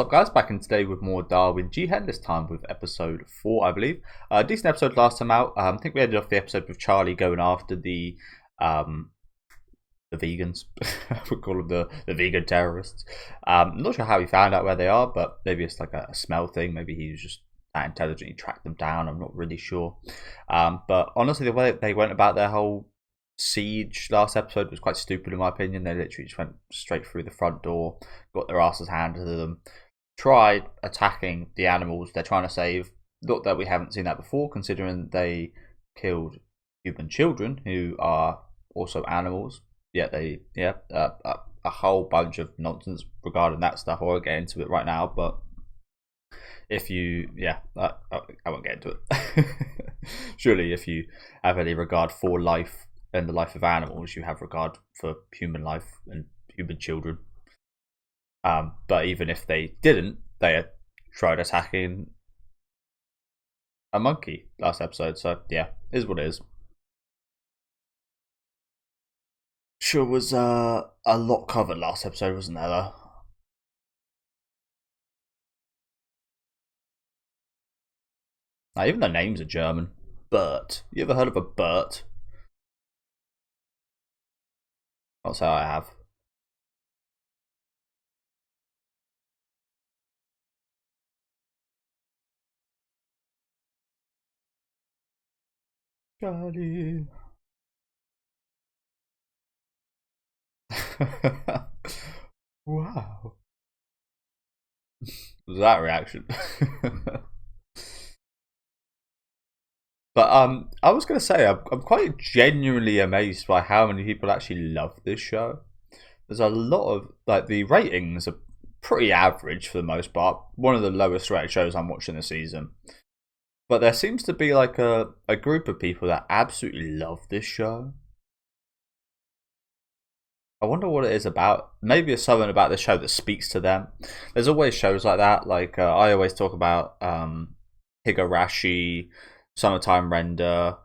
What's up, guys? Back in today with more Darwin Jihen, this time with episode 4, I believe. Decent episode last time out. I think we ended off the episode with Charlie going after the vegans. We call them the vegan terrorists. I'm not sure how he found out where they are, but maybe it's like a smell thing. Maybe he was just that intelligent, he tracked them down. I'm not really sure. But honestly, the way they went about their whole siege last episode was quite stupid in my opinion. They literally just went straight through the front door, got their asses handed to them, tried attacking the animals they're trying to save. Not that we haven't seen that before, considering they killed human children who are also animals. Yet a whole bunch of nonsense regarding that stuff. I won't get into it right now, but if you, I won't get into it. Surely, if you have any regard for life and the life of animals, you have regard for human life and human children. But even if they didn't, they had tried attacking a monkey last episode. So yeah, is what it is. Sure was a lot covered last episode, wasn't there? Though. Now, even the names are German. Bert. You ever heard of a Bert? I'll say I have. Charlie. Wow. Was that reaction? But I was gonna say I'm quite genuinely amazed by how many people actually love this show. There's a lot of like the ratings are pretty average for the most part. One of the lowest rated shows I'm watching this season. But there seems to be like a group of people that absolutely love this show. I wonder what it is about. Maybe it's something about the show that speaks to them. There's always shows like that. Like I always talk about Higurashi, Summertime Render,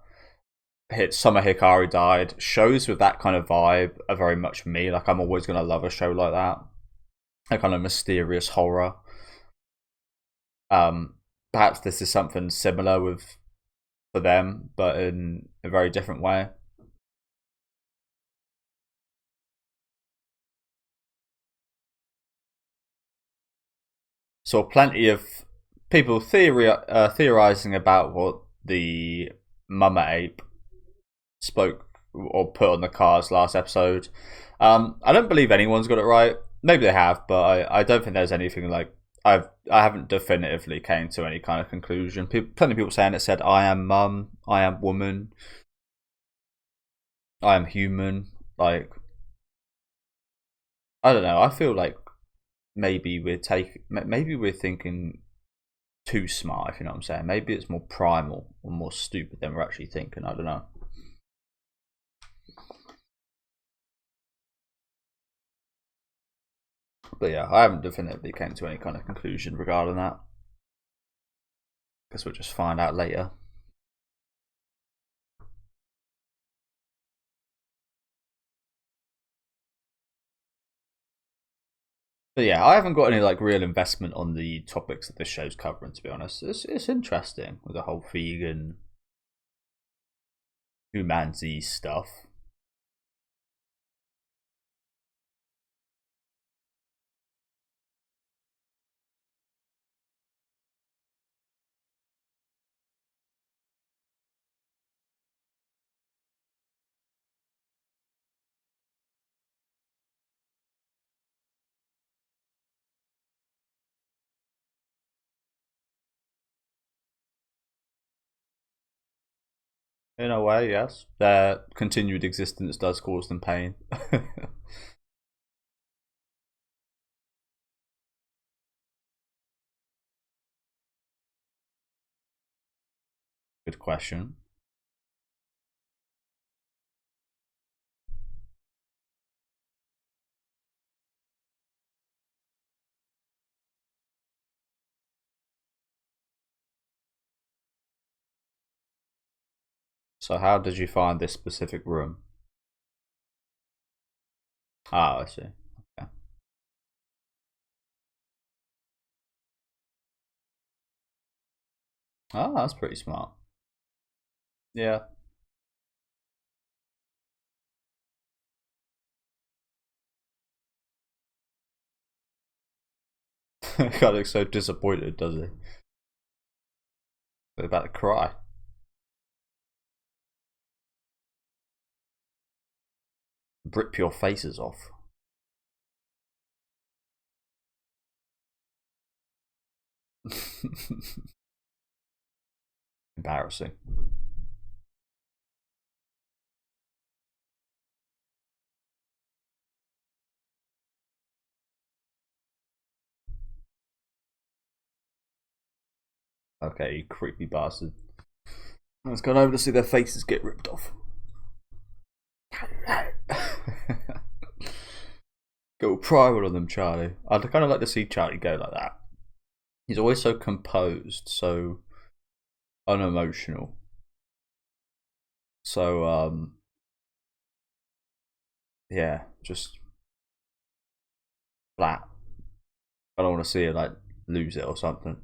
Summer Hikari Died. Shows with that kind of vibe are very much me. Like I'm always gonna love a show like that. A kind of mysterious horror. Perhaps this is something similar with for them, but in a very different way. Saw plenty of people theorizing about what the mama ape spoke or put on the cards last episode. I don't believe anyone's got it right. Maybe they have, but I don't think there's anything like I haven't definitively came to any kind of conclusion. Plenty of people saying it said I am mum, I am woman, I am human. Like I don't know. I feel like maybe we're thinking too smart, if you know what I'm saying. Maybe it's more primal or more stupid than we're actually thinking. I don't know. But yeah, I haven't definitively came to any kind of conclusion regarding that. Guess we'll just find out later. But yeah, I haven't got any like real investment on the topics that this show's covering. To be honest, it's interesting with the whole vegan humanity stuff. In a way, yes, their continued existence does cause them pain. Good question. So, how did you find this specific room? Ah, I see. Okay. Oh, that's pretty smart. Yeah. Kind of looks so disappointed, does he? They're about to cry. Rip your faces off. Embarrassing. Okay, you creepy bastard. Let's go over to see their faces get ripped off. Go private on them, Charlie. I'd kind of like to see Charlie go like that. He's always so composed, so unemotional. So yeah, just flat. I don't want to see her like lose it or something.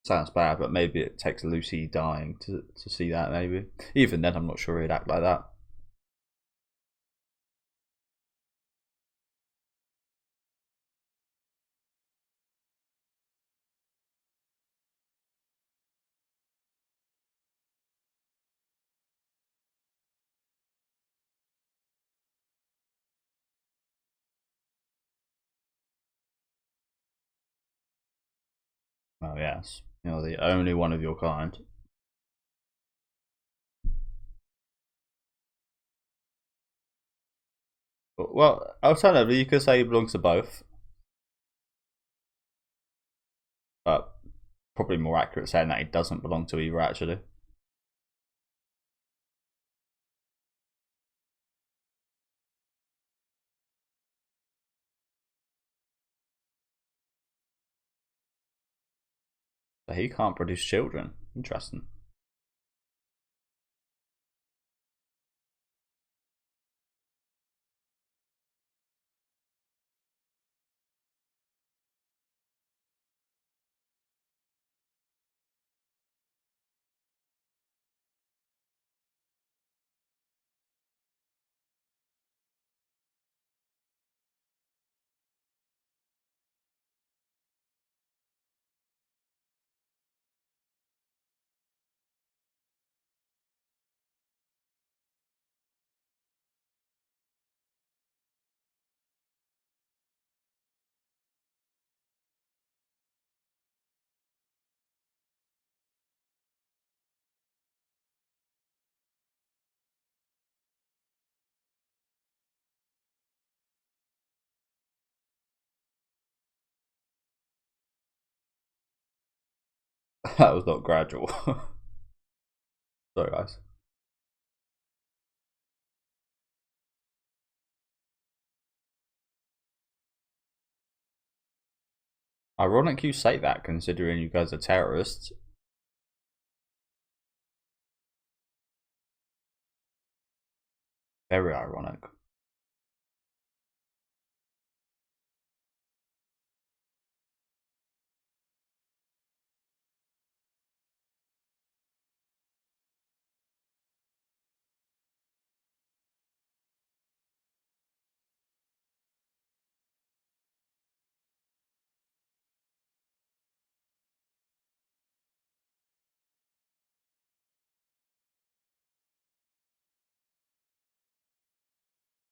Sounds bad, but maybe it takes Lucy dying to see that. Maybe even then, I'm not sure he'd act like that. Oh yes, you're the only one of your kind. Well, alternatively, you could say he belongs to both, but probably more accurate saying that he doesn't belong to either. Actually, but he can't produce children. Interesting. That was not gradual. Sorry, guys. Ironic you say that, considering you guys are terrorists. Very ironic.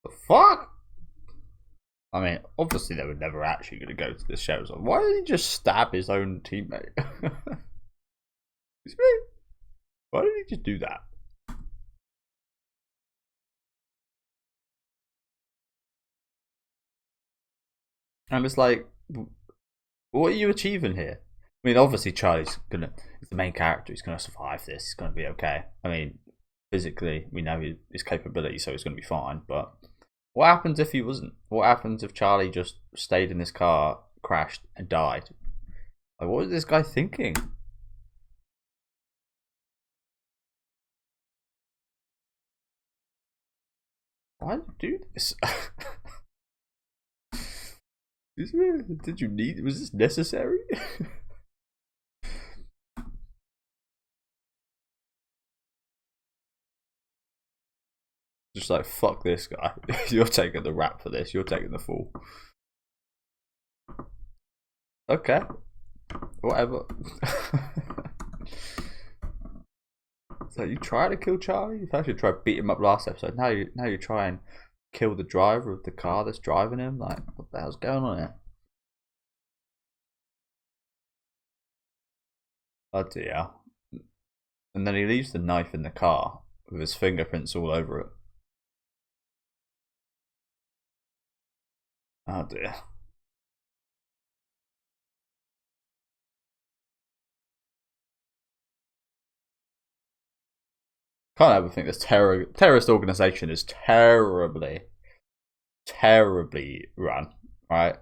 The fuck? I mean, obviously they were never actually going to go to the shows. Why did he just stab his own teammate? Why did he just do that? And it's like, what are you achieving here? I mean, obviously Charlie's gonna, he's the main character. He's gonna survive this. He's gonna be okay. I mean, physically, we know his capability, so he's gonna be fine. But what happens if he wasn't? What happens if Charlie just stayed in this car, crashed, and died? Like, what was this guy thinking? Why did you do this? Did you need? Was this necessary? Just like, fuck this guy. You're taking the rap for this. You're taking the fall. Okay. Whatever. So you try to kill Charlie? You actually tried to beat him up last episode. Now you try and kill the driver of the car that's driving him? Like, what the hell's going on here? Oh dear. And then he leaves the knife in the car with his fingerprints all over it. Oh dear. Can't ever think this terrorist organization is terribly run, right?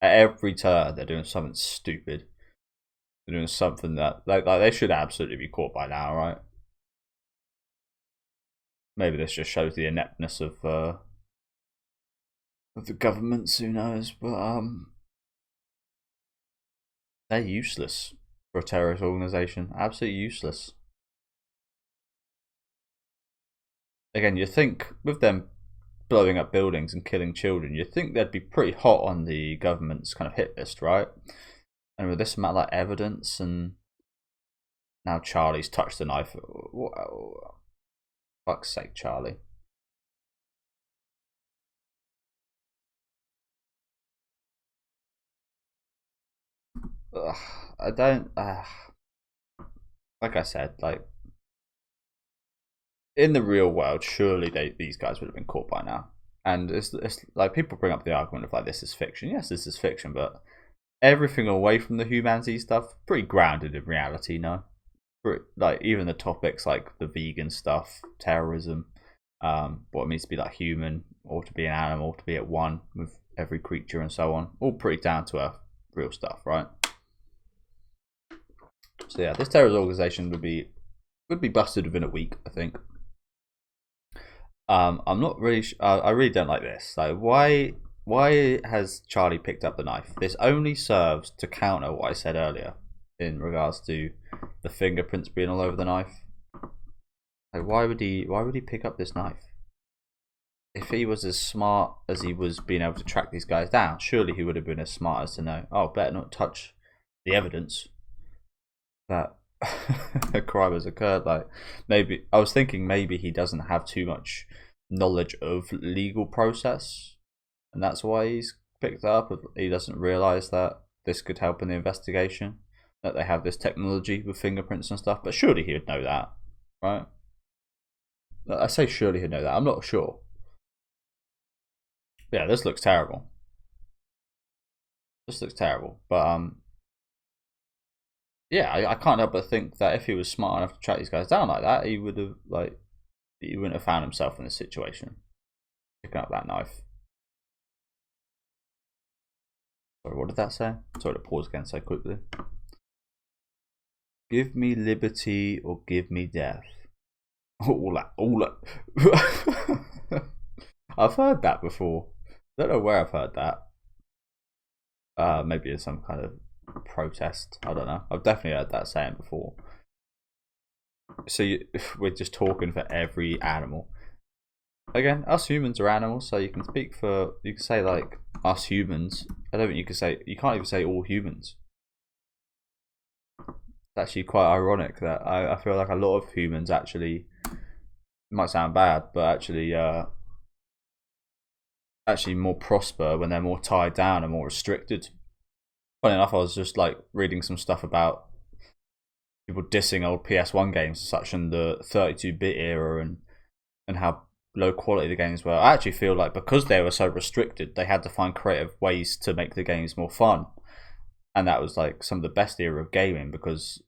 At every turn, they're doing something stupid. They're doing something that like they should absolutely be caught by now, right? Maybe this just shows the ineptness of the governments. Who knows? But they're useless for a terrorist organization. Absolutely useless. Again, you think with them blowing up buildings and killing children, you'd think they'd be pretty hot on the government's kind of hit list, right? And with this amount of like evidence, and now Charlie's touched the knife. Whoa. Fuck's sake, Charlie. Ugh, I don't. Like I said, like in the real world, surely these guys would have been caught by now. And it's like people bring up the argument of like this is fiction. Yes, this is fiction, but everything away from the humanity stuff pretty grounded in reality. No, like even the topics like the vegan stuff, terrorism, what it means to be like human or to be an animal, to be at one with every creature and so on, all pretty down to earth, real stuff, right? So yeah, this terrorist organization would be busted within a week, I think. I'm not really. I really don't like this. Like, why has Charlie picked up the knife? This only serves to counter what I said earlier in regards to the fingerprints being all over the knife. Like, why would he pick up this knife? If he was as smart as he was being able to track these guys down, surely he would have been as smart as to know, oh, better not touch the evidence that a crime has occurred. Like, maybe I was thinking maybe he doesn't have too much knowledge of legal process, and that's why he's picked it up. He doesn't realize that this could help in the investigation, that they have this technology with fingerprints and stuff. But surely he would know that, right? I say surely he'd know that. I'm not sure. Yeah, this looks terrible. This looks terrible. But yeah, I can't help but think that if he was smart enough to track these guys down like that, he would have he wouldn't have found himself in this situation, picking up that knife. Sorry, what did that say? Sorry to pause again so quickly. Give me liberty or give me death. All that. I've heard that before. I don't know where I've heard that. Maybe in some kind of protest. I don't know. I've definitely heard that saying before. So we're just talking for every animal. Again, us humans are animals, so you can speak for. You can say like us humans. I don't think you can say. You can't even say all humans. It's actually quite ironic that I feel like a lot of humans actually. It might sound bad, but actually more prosper when they're more tied down and more restricted. Funny enough, I was just like reading some stuff about people dissing old PS1 games, such in the 32-bit era, and how low quality the games were. I actually feel like because they were so restricted, they had to find creative ways to make the games more fun, and that was like some of the best era of gaming because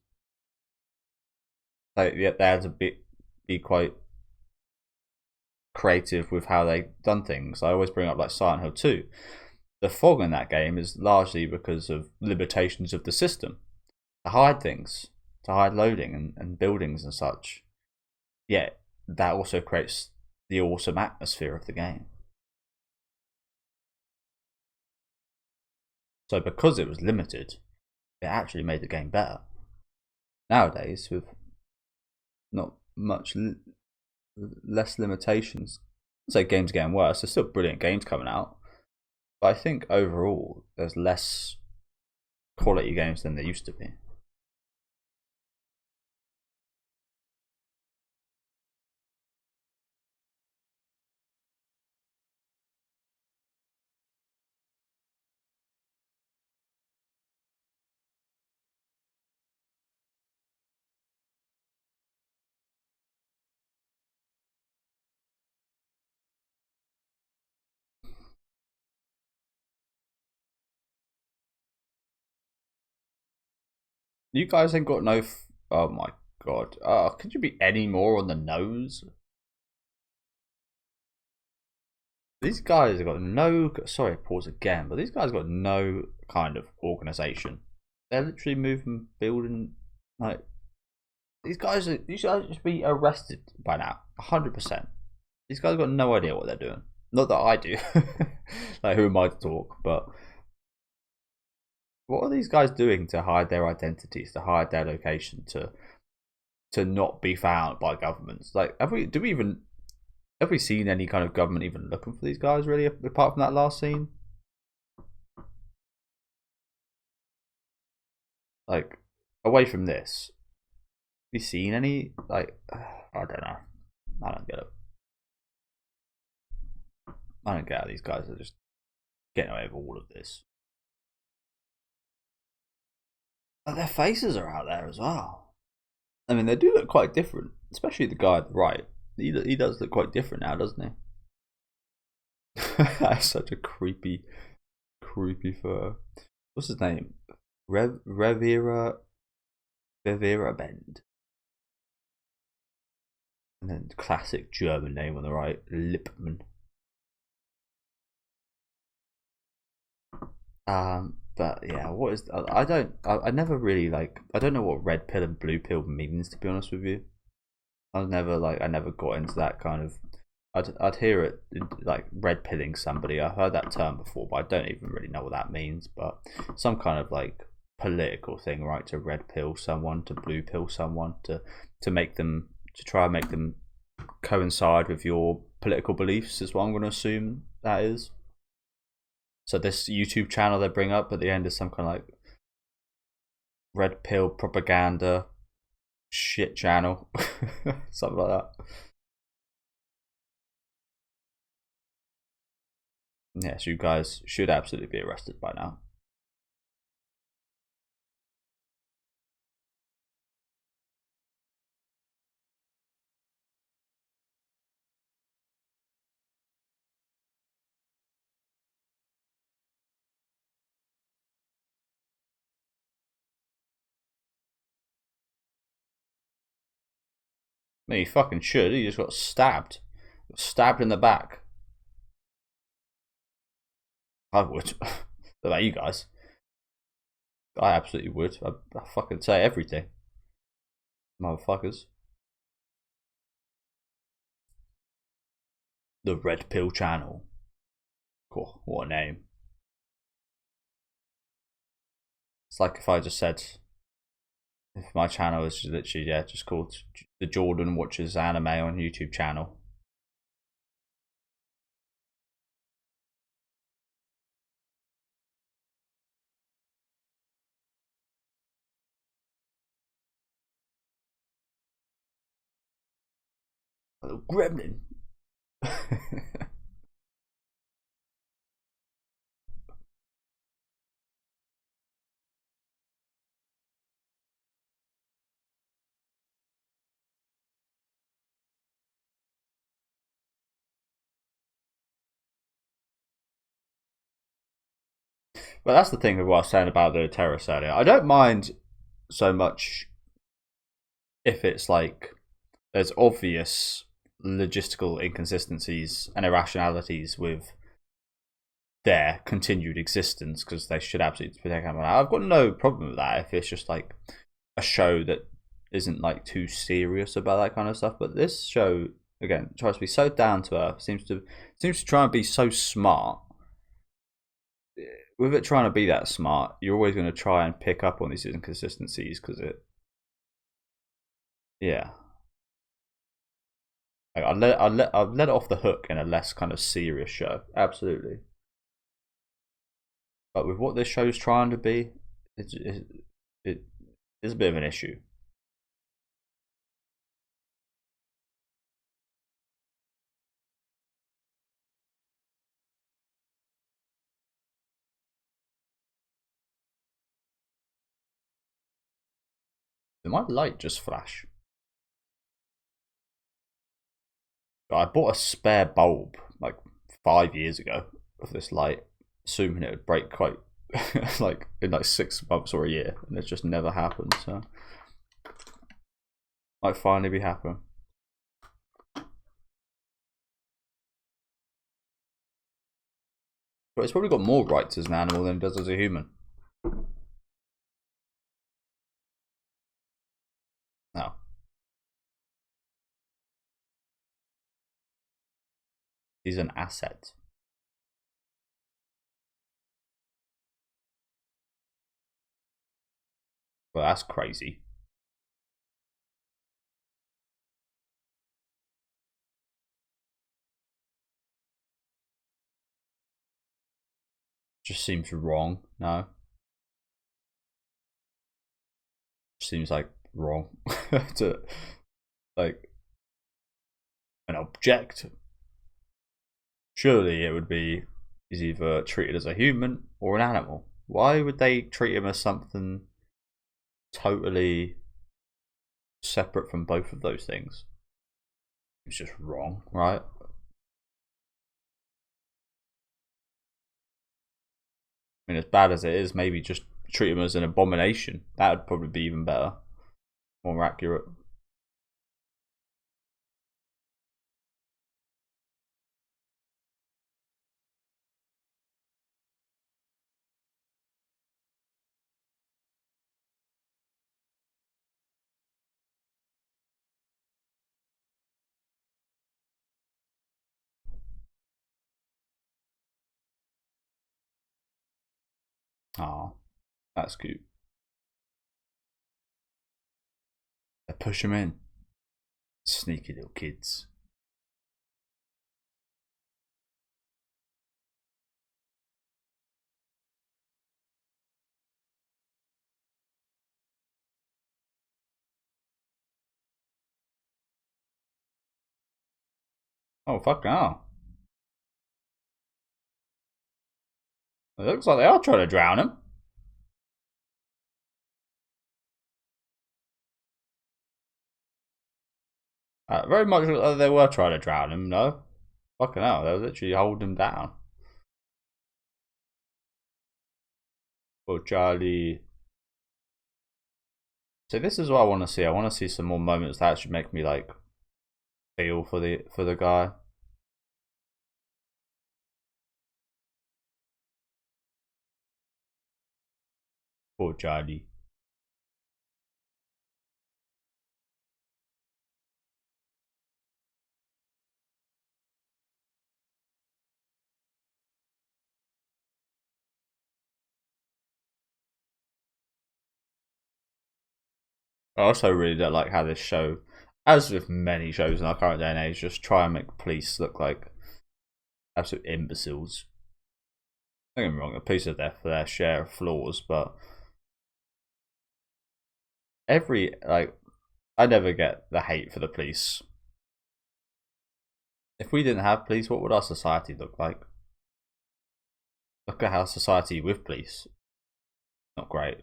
they had to be quite creative with how they done things. I always bring up like Silent Hill 2. The fog in that game is largely because of limitations of the system to hide things, to hide loading and buildings and such. Yet that also creates the awesome atmosphere of the game. So because it was limited, it actually made the game better. Nowadays, with not much less limitations, I'd say games getting worse. There's still brilliant games coming out, but I think overall there's less quality games than there used to be. You guys ain't got no. Oh my god! Could you be any more on the nose? These guys have got no. Sorry, pause again. But these guys have got no kind of organization. They're literally moving, building. Like these guys should be arrested by now. 100%. These guys have got no idea what they're doing. Not that I do. Like who am I to talk? But what are these guys doing to hide their identities, to hide their location, to not be found by governments? Like, have we seen any kind of government even looking for these guys really, apart from that last scene? Like, away from this, have you seen any? Like, I don't know. I don't get it. I don't get how these guys are just getting away with all of this. But their faces are out there as well. I mean, they do look quite different, especially the guy at the right. He does look quite different now, doesn't he? That's such a creepy photo. What's his name? Revera Bend. And then classic German name on the right, Lippmann. But yeah, what is? I never really like. I don't know what red pill and blue pill means, to be honest with you. I never got into that kind of. I'd hear it like red pilling somebody. I've heard that term before, but I don't even really know what that means. But some kind of like political thing, right? To red pill someone, to blue pill someone, to make them, to try and make them coincide with your political beliefs is what I'm going to assume that is. So this YouTube channel they bring up at the end is some kind of like red pill propaganda shit channel, something like that. Yes, you guys should absolutely be arrested by now. No, you fucking should. You just got stabbed. Stabbed in the back. I would. What about you guys? I absolutely would. I fucking say everything. Motherfuckers. The Red Pill Channel. Cool. What a name. It's like if I just said, if my channel is literally, yeah, just called the Jordan Watches Anime on YouTube channel. A little gremlin. But that's the thing of what I was saying about the terrorists earlier. I don't mind so much if it's like there's obvious logistical inconsistencies and irrationalities with their continued existence because they should absolutely be taken out. I've got no problem with that if it's just like a show that isn't like too serious about that kind of stuff. But this show again tries to be so down to earth, seems to try and be so smart with it trying to be that smart, you're always going to try and pick up on these inconsistencies because yeah. Like, I'd let it off the hook in a less kind of serious show, absolutely. But with what this show's trying to be, it is a bit of an issue. Did my light just flash? I bought a spare bulb like 5 years ago of this light, assuming it would break quite like in like 6 months or a year, and it's just never happened. So might finally be happening. But it's probably got more rights as an animal than it does as a human. No. He's an asset. Well, that's crazy. Just seems wrong. No. Seems like wrong to like an object. Surely it would be is either treated as a human or an animal. Why would they treat him as something totally separate from both of those things? It's just wrong, right? I mean, as bad as it is, maybe just treat him as an abomination. That would probably be even better, more accurate. Oh, that's cute. They push him in. Sneaky little kids. Oh, fuck no. It looks like they are trying to drown him. Very much like they were trying to drown him, no? Fucking hell, they were literally holding him down. Poor Charlie. So this is what I want to see. I want to see some more moments that actually make me like feel for the guy. Poor Charlie. I also really don't like how this show, as with many shows in our current day and age, just try and make police look like absolute imbeciles. Don't get me wrong, the police are there for their share of flaws, but I never get the hate for the police. If we didn't have police, what would our society look like? Look at how society with police, not great.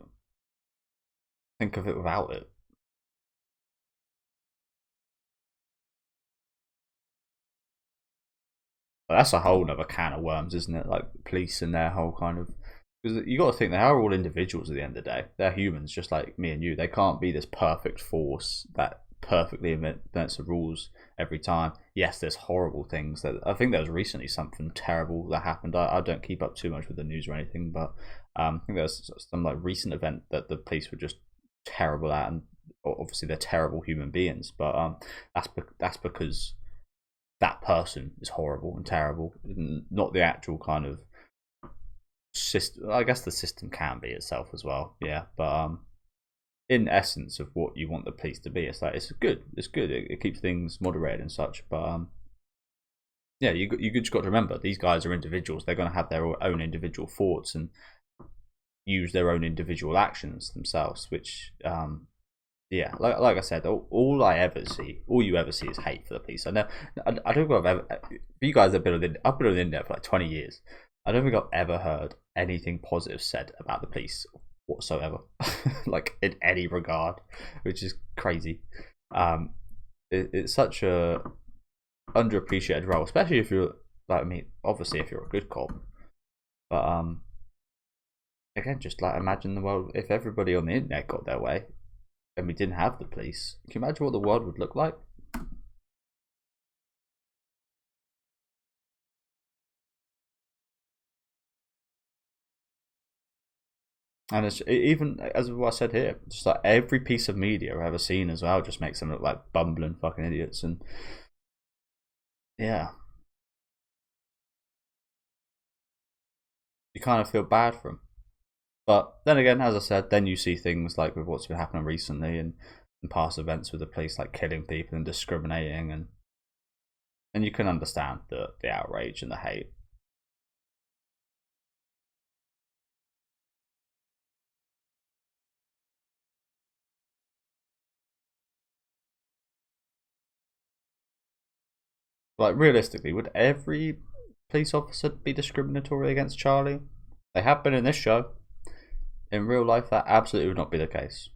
Think of it without it. But that's a whole other can of worms, isn't it? Like police and their whole kind of, because you got to think they are all individuals at the end of the day. They're humans, just like me and you. They can't be this perfect force that perfectly invents the rules every time. Yes, there's horrible things. That I think there was recently something terrible that happened. I don't keep up too much with the news or anything, but I think there was some like recent event that the police were just terrible at, and obviously they're terrible human beings. But that's because that person is horrible and terrible, not the actual kind of system. I guess the system can be itself as well. Yeah, but in essence of what you want the police to be, it's like it's good. It's good. It keeps things moderated and such. But yeah, you just got to remember these guys are individuals. They're going to have their own individual thoughts and use their own individual actions themselves. Which yeah, like I said, all you ever see is hate for the police. I don't think I've ever. You guys have been I've been on the internet for like 20 years. I don't think I've ever heard anything positive said about the police whatsoever, like in any regard, which is crazy. It's such a underappreciated role, especially if you're like, I mean, obviously if you're a good cop, but again, just like imagine the world if everybody on the internet got their way and we didn't have the police. Can you imagine what the world would look like? And it's even as what I said here, just like every piece of media I've ever seen as well, just makes them look like bumbling fucking idiots. And yeah, you kind of feel bad for them. But then again, as I said, then you see things like with what's been happening recently and past events with the police, like killing people and discriminating, and you can understand the outrage and the hate. Like realistically, would every police officer be discriminatory against Charlie? They have been in this show. In real life, that absolutely would not be the case.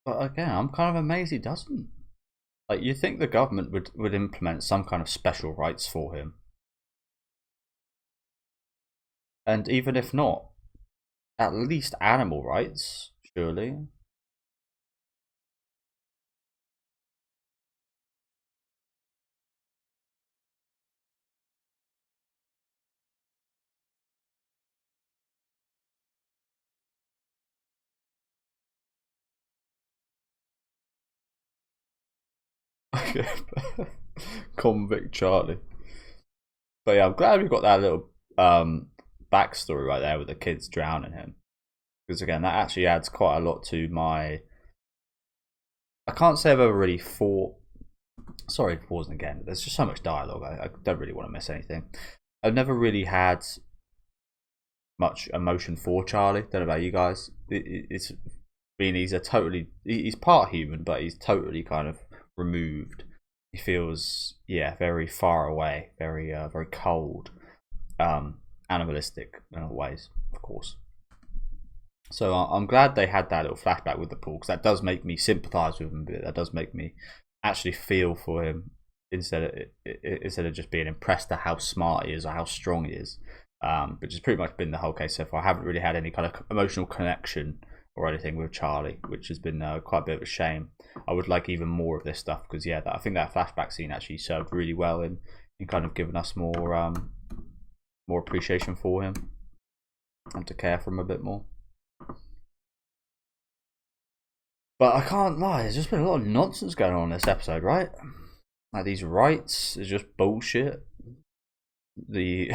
But again, I'm kind of amazed he doesn't. Like, you think the government would implement some kind of special rights for him. And even if not, at least animal rights, surely. Convict Charlie. But yeah, I'm glad we got that little backstory right there with the kids drowning him. Because again, that actually adds quite a lot to my. I can't say I've ever really thought. Sorry for pausing again. There's just so much dialogue. I don't really want to miss anything. I've never really had much emotion for Charlie. Don't know about you guys. It's. I mean, he's part human, but he's totally kind of removed. He feels, yeah, very far away, very cold, animalistic in other ways, of course. So I'm glad they had that little flashback with the pool, because that does make me sympathise with him a bit. That does make me actually feel for him instead of just being impressed at how smart he is or how strong he is, which has pretty much been the whole case so far. I haven't really had any kind of emotional connection or anything with Charlie, which has been quite a bit of a shame. I would like even more of this stuff because yeah, I think that flashback scene actually served really well in kind of giving us more appreciation for him and to care for him a bit more. But I can't lie, there's just been a lot of nonsense going on in this episode, right? Like these rights is just bullshit. The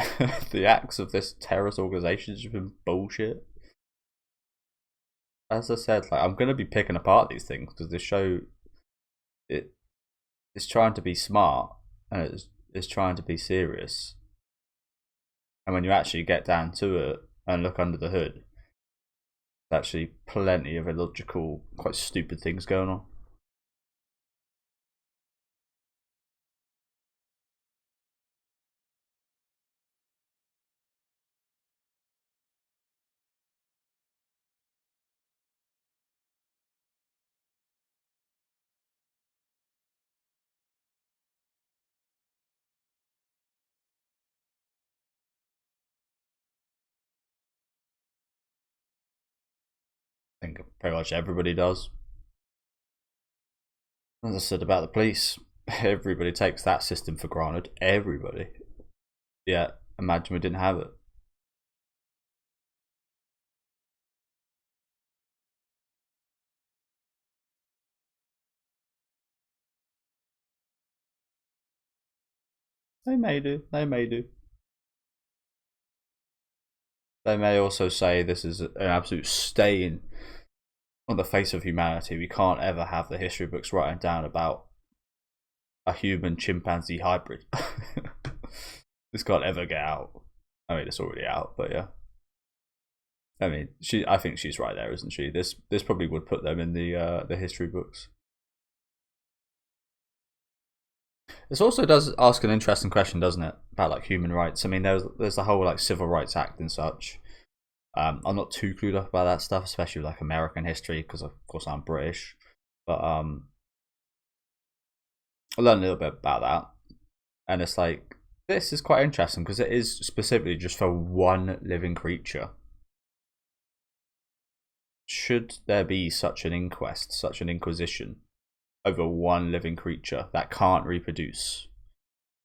the acts of this terrorist organization has just been bullshit. As I said, like I'm gonna be picking apart these things because this show it's trying to be smart and it's trying to be serious. And when you actually get down to it and look under the hood, there's actually plenty of illogical, quite stupid things going on. I think pretty much everybody does. As I said about the police, everybody takes that system for granted. Everybody. Yeah, imagine we didn't have it. They may do. They may do. They may also say this is an absolute stain on the face of humanity. We can't ever have the history books writing down about a human chimpanzee hybrid. This can't ever get out. I mean, it's already out, but yeah. I mean, I think she's right there, isn't she? This probably would put them in the history books. This also does ask an interesting question, doesn't it, about like human rights? I mean, there's the whole like Civil Rights Act and such. I'm not too clued up about that stuff, especially like American history, because of course I'm British. But I learned a little bit about that, and it's like this is quite interesting because it is specifically just for one living creature. Should there be such an inquest, such an inquisition over one living creature that can't reproduce?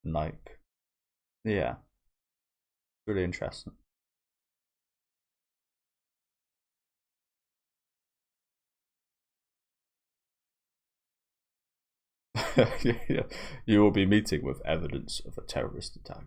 Like, yeah, really interesting. Yeah, you will be meeting with evidence of a terrorist attack.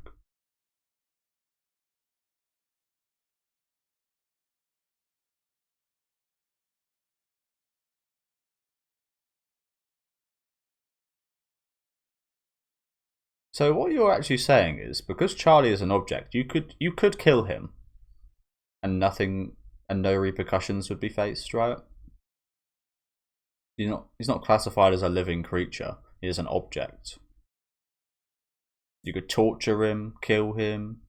So what you're actually saying is because Charlie is an object, you could kill him, and nothing and no repercussions would be faced, right? He's not classified as a living creature. He is an object. You could torture him, kill him,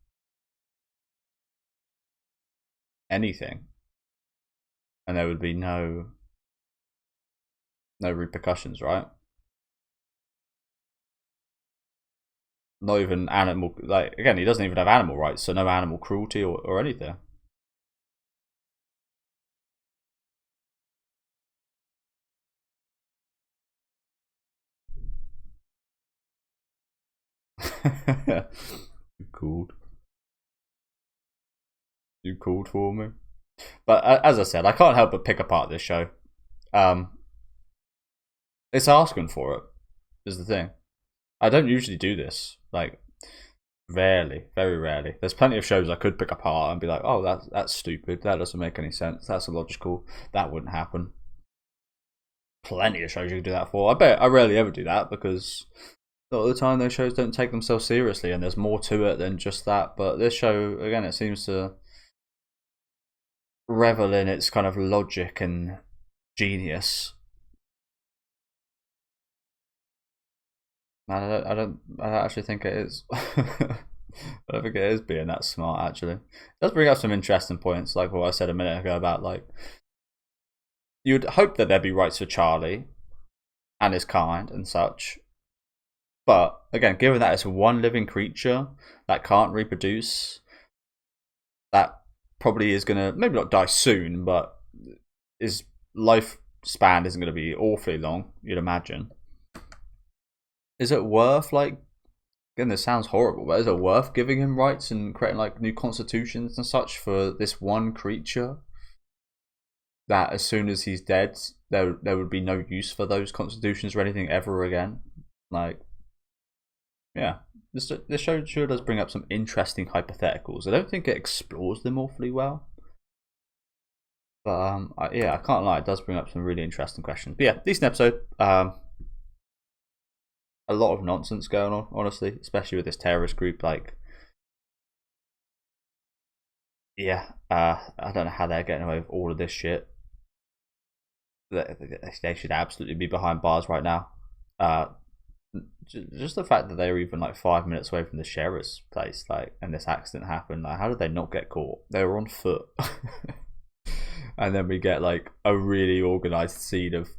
anything, and there would be no repercussions, right? Not even animal, like again, he doesn't even have animal rights, so no animal cruelty or anything. You called. You called for me. But as I said, I can't help but pick apart this show. Um, it's asking for it, is the thing. I don't usually do this. Like, rarely, very rarely. There's plenty of shows I could pick apart and be like, oh, that's stupid. That doesn't make any sense. That's illogical. That wouldn't happen. Plenty of shows you could do that for. I rarely ever do that because a lot of the time those shows don't take themselves seriously and there's more to it than just that. But this show, again, it seems to revel in its kind of logic and genius. I don't actually think it is. I don't think it is being that smart. Actually, it does bring up some interesting points, like what I said a minute ago about like you'd hope that there'd be rights for Charlie and his kind and such. But again, given that it's one living creature that can't reproduce, that probably is gonna maybe not die soon, but his lifespan isn't gonna be awfully long. You'd imagine. Is it worth like? Again, this sounds horrible, but is it worth giving him rights and creating like new constitutions and such for this one creature? That as soon as he's dead, there would be no use for those constitutions or anything ever again. Like, yeah, this show sure does bring up some interesting hypotheticals. I don't think it explores them awfully well, but yeah, I can't lie, it does bring up some really interesting questions. But yeah, decent episode. A lot of nonsense going on, honestly, especially with this terrorist group. Like, yeah, I don't know how they're getting away with all of this shit. They should absolutely be behind bars right now. Just the fact that they were even like 5 minutes away from the sheriff's place, like, and this accident happened. Like, how did they not get caught? They were on foot. And then we get like a really organized scene of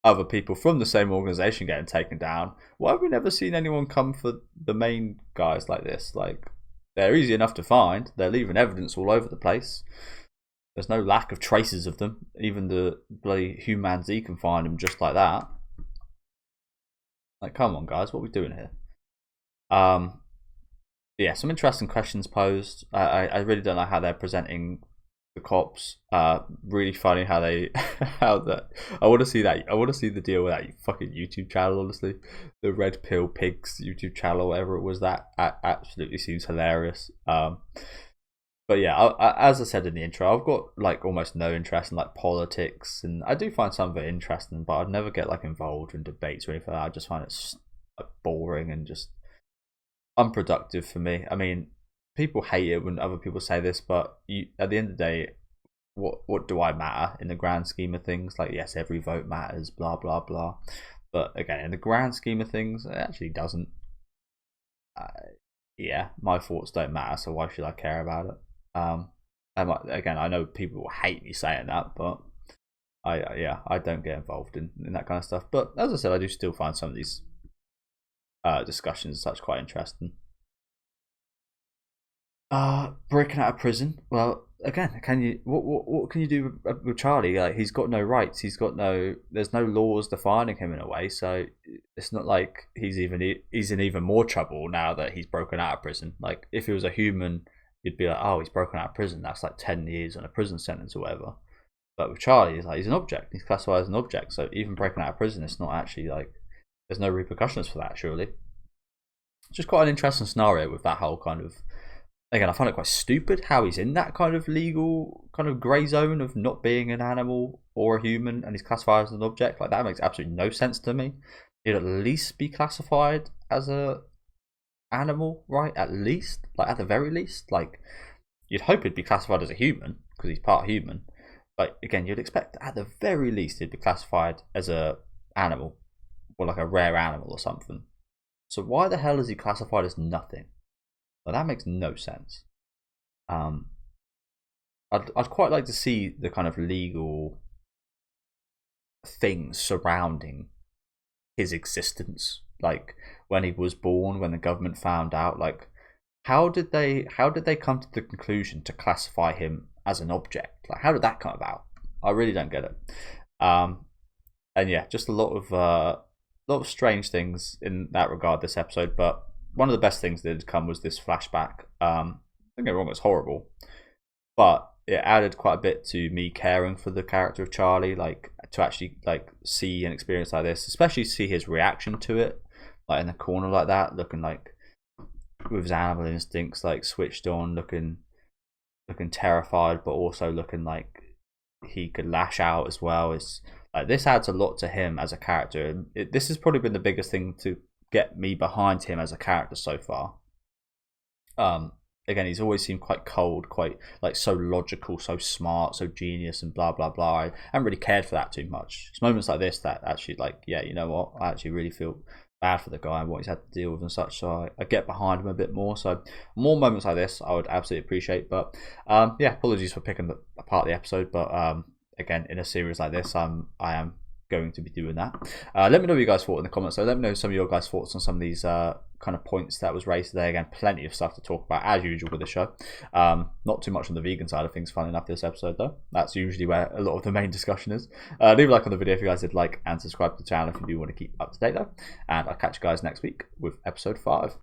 other people from the same organization getting taken down. Why have we never seen anyone come for the main guys like this? Like, they're easy enough to find. They're leaving evidence all over the place. There's no lack of traces of them. Even the bloody human Z can find them just like that. Like, come on, guys, what are we doing here? Yeah, some interesting questions posed. I really don't know how they're presenting the cops. Really funny how they how that. I want to see that. I want to see the deal with that fucking YouTube channel. Honestly, the Red Pill Pigs YouTube channel, whatever it was, that absolutely seems hilarious. But yeah, as I said in the intro, I've got like almost no interest in like politics, and I do find some of it interesting, but I'd never get like involved in debates or anything like that. I just find it like, boring and just unproductive for me. I mean, people hate it when other people say this, but at the end of the day, what do I matter in the grand scheme of things? Like, yes, every vote matters, blah blah blah, but again, in the grand scheme of things, it actually doesn't. Yeah, my thoughts don't matter, so why should I care about it? Again, I know people hate me saying that, but I don't get involved in that kind of stuff. But as I said, I do still find some of these discussions and such quite interesting. Breaking out of prison. Well, again, can you what can you do with Charlie? Like, he's got no rights. There's no laws defining him in a way. So it's not like he's in even more trouble now that he's broken out of prison. Like, if he was a human, you'd be like, oh, he's broken out of prison. That's like 10 years on a prison sentence or whatever. But with Charlie, it's like he's an object. He's classified as an object. So even breaking out of prison, it's not actually like there's no repercussions for that. Surely, it's just quite an interesting scenario with that whole kind of. Again, I find it quite stupid how he's in that kind of legal kind of grey zone of not being an animal or a human, and he's classified as an object. Like, that makes absolutely no sense to me. He'd at least be classified as a animal, right? At least, like, at the very least, like, you'd hope he'd be classified as a human because he's part human. But again, you'd expect at the very least he'd be classified as a animal or like a rare animal or something. So why the hell is he classified as nothing? Well, that makes no sense. I'd quite like to see the kind of legal things surrounding his existence, like when he was born, when the government found out. Like, how did they come to the conclusion to classify him as an object? Like, how did that come about? I really don't get it. And yeah, just a lot of strange things in that regard this episode, but. One of the best things that had come was this flashback. Don't get me wrong, it's horrible, but it added quite a bit to me caring for the character of Charlie. Like, to actually like see an experience like this, especially see his reaction to it, like in the corner like that, looking like with his animal instincts like switched on, looking terrified, but also looking like he could lash out as well. It's like this adds a lot to him as a character. This has probably been the biggest thing to get me behind him as a character so far. Again, he's always seemed quite cold, quite like so logical, so smart, so genius, and blah blah blah. I haven't really cared for that too much. It's moments like this that actually, like, yeah, you know what? I actually really feel bad for the guy and what he's had to deal with and such. So I get behind him a bit more. So more moments like this, I would absolutely appreciate. But yeah, apologies for picking apart the episode. But again, in a series like this, I am going to be doing that. Let me know what you guys thought in the comments. So let me know some of your guys' thoughts on some of these kind of points that was raised today. Again, plenty of stuff to talk about as usual with the show. Not too much on the vegan side of things, funny enough, this episode though. That's usually where a lot of the main discussion is. Leave a like on the video if you guys did like, and subscribe to the channel if you do want to keep up to date though. And I'll catch you guys next week with episode 5.